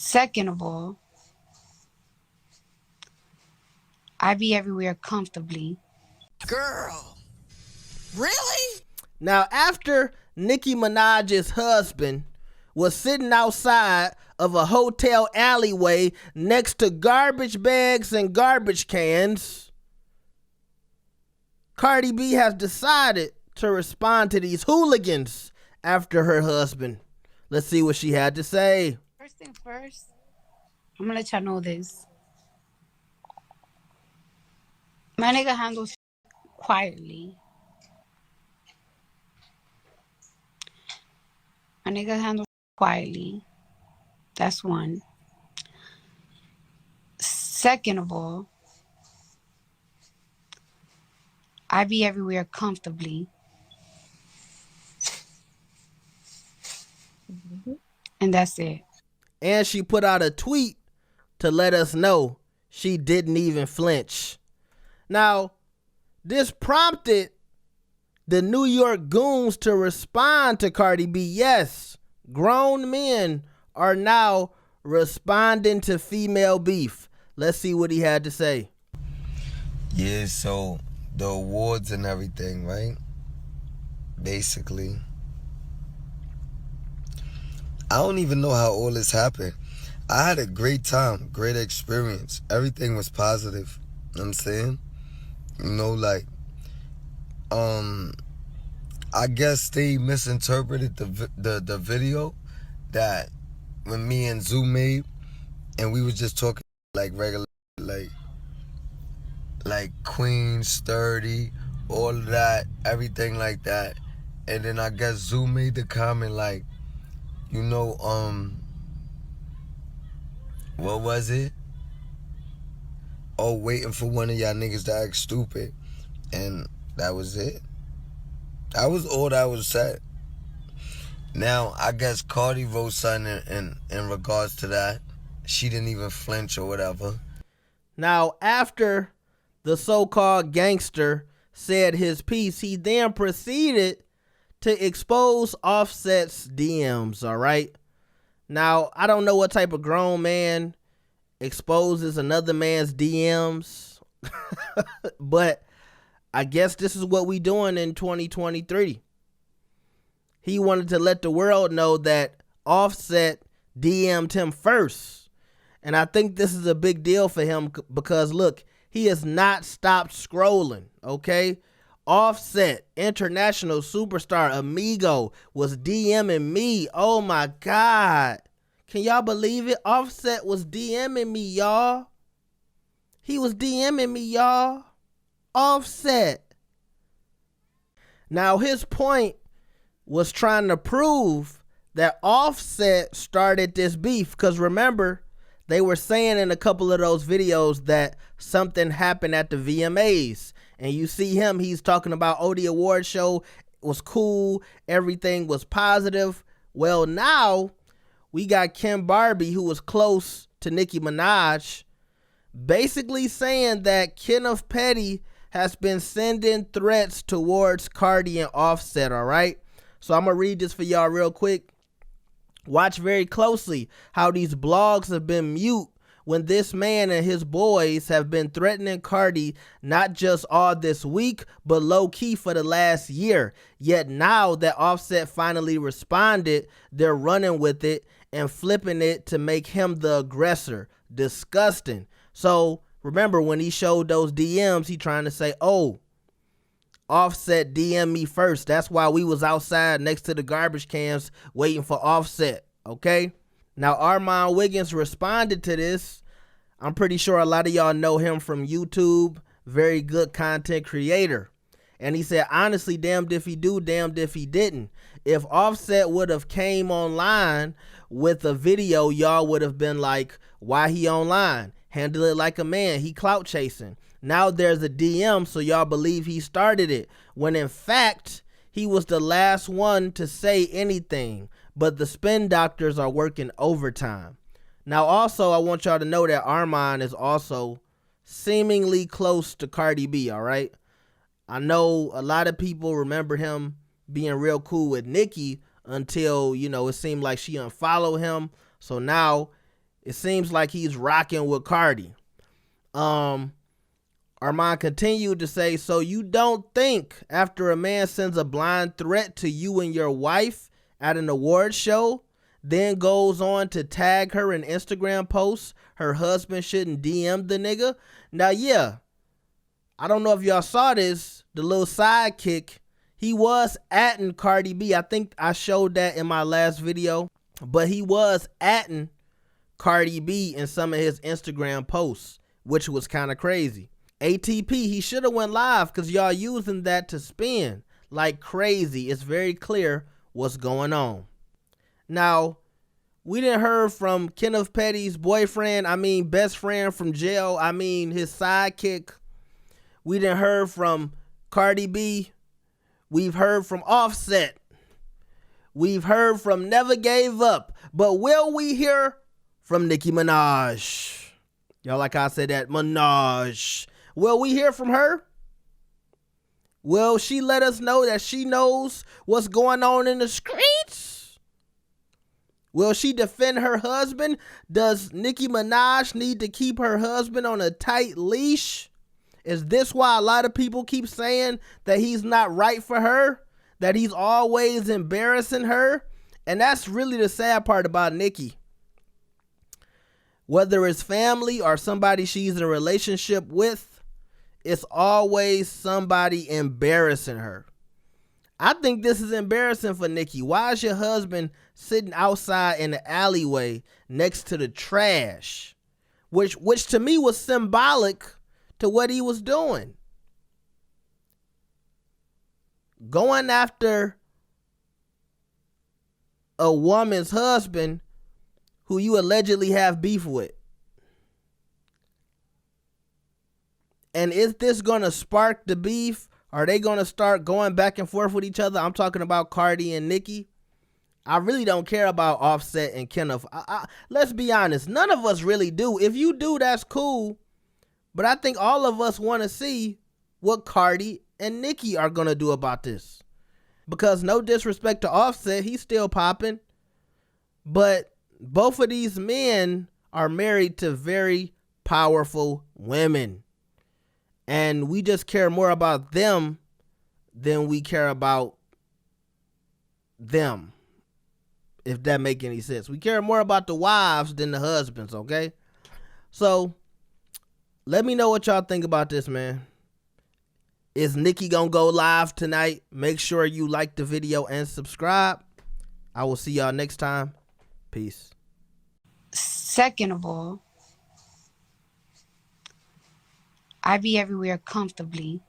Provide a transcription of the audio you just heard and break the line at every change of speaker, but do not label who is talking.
Second of all, I be everywhere comfortably.
Girl, really?
Now, after Nicki Minaj's husband was sitting outside of a hotel alleyway next to garbage bags and garbage cans, Cardi B has decided to respond to these hooligans after her husband. Let's see what she had to say.
First thing first, I'm gonna let y'all know this. My nigga handles quietly. My nigga handles quietly. That's one. Second of all, I be everywhere comfortably. And that's it.
And she put out a tweet to let us know she didn't even flinch. Now, this prompted the New York goons to respond to Cardi B. Yes, grown men are now responding to female beef. Let's see what he had to say.
Yeah, so the awards and everything, right? Basically, I don't even know how all this happened. I had a great time, great experience. Everything was positive. You know what I'm saying? You know, like, I guess they misinterpreted the video that when me and Zoo made, and we was just talking like regular, like Queen, Sturdy, all of that, everything like that. And then I guess Zoo made the comment like, you know, what was it? Oh, waiting for one of y'all niggas to act stupid. And that was it. That was all that was said. Now, I guess Cardi wrote something in regards to that. She didn't even flinch or whatever.
Now, after the so-called gangster said his piece, he then proceeded to expose Offset's DMs, all right? Now, I don't know what type of grown man exposes another man's DMs, but I guess this is what we doing in 2023. He wanted to let the world know that Offset DM'd him first. And I think this is a big deal for him because, look, he has not stopped scrolling, okay? Offset, international superstar Amigo, was DMing me. Oh, my God. Can y'all believe it? Offset was DMing me, y'all. He was DMing me, y'all. Offset. Now, his point was trying to prove that Offset started this beef. Because remember, they were saying in a couple of those videos that something happened at the VMAs. And you see him, he's talking about, oh, the award show was cool. Everything was positive. Well, now we got Kim Barbie, who was close to Nicki Minaj, basically saying that Kenneth Petty has been sending threats towards Cardi and Offset, all right? So I'm going to read this for y'all real quick. Watch very closely how these blogs have been mute when this man and his boys have been threatening Cardi not just all this week, but low-key for the last year. Yet now that Offset finally responded, they're running with it and flipping it to make him the aggressor. Disgusting. So remember when he showed those DMs, he trying to say, oh, Offset DM me first. That's why we was outside next to the garbage cans waiting for Offset, okay? Now, Armand Wiggins responded to this. I'm pretty sure a lot of y'all know him from YouTube. Very good content creator. And he said, honestly, damned if he do, damned if he didn't. If Offset would have came online with a video, y'all would have been like, why he online? Handle it like a man. He clout chasing. Now there's a DM, so y'all believe he started it, when in fact, he was the last one to say anything. But the spin doctors are working overtime. Now also, I want y'all to know that Armand is also seemingly close to Cardi B, all right? I know a lot of people remember him being real cool with Nicki until, you know, it seemed like she unfollowed him. So now It seems like he's rocking with Cardi. Armand continued to say, so you don't think after a man sends a blind threat to you and your wife at an award show, then goes on to tag her in Instagram posts, her husband shouldn't DM the nigga? Now, yeah, I don't know if y'all saw this, the little sidekick, he was atting Cardi B. I think I showed that in my last video, but he was atting Cardi B in some of his Instagram posts, which was kind of crazy. ATP, he should have went live because y'all using that to spin like crazy. It's very clear what's going on. Now, we didn't heard from Kenneth Petty's boyfriend, best friend from jail, his sidekick. We didn't heard from Cardi B. We've heard from Offset. We've heard from Never Gave Up. But will we hear from Nicki Minaj? Y'all like I said that, Minaj. Will we hear from her? Will she let us know that she knows what's going on in the streets? Will she defend her husband? Does Nicki Minaj need to keep her husband on a tight leash? Is this why a lot of people keep saying that he's not right for her? That he's always embarrassing her? And that's really the sad part about Nicki. Whether it's family or somebody she's in a relationship with, it's always somebody embarrassing her. I think this is embarrassing for Nicki. Why is your husband sitting outside in the alleyway next to the trash? Which to me was symbolic to what he was doing. Going after a woman's husband who you allegedly have beef with. And is this going to spark the beef? Are they going to start going back and forth with each other? I'm talking about Cardi and Nicki. I really don't care about Offset and Kenneth. Let's be honest. None of us really do. If you do, that's cool. But I think all of us want to see what Cardi and Nicki are going to do about this. Because no disrespect to Offset, he's still popping. But both of these men are married to very powerful women. And we just care more about them than we care about them. If that make any sense. We care more about the wives than the husbands, okay? So, let me know what y'all think about this, man. Is Nicki gonna go live tonight? Make sure you like the video and subscribe. I will see y'all next time. Peace.
Second of all, I be everywhere comfortably.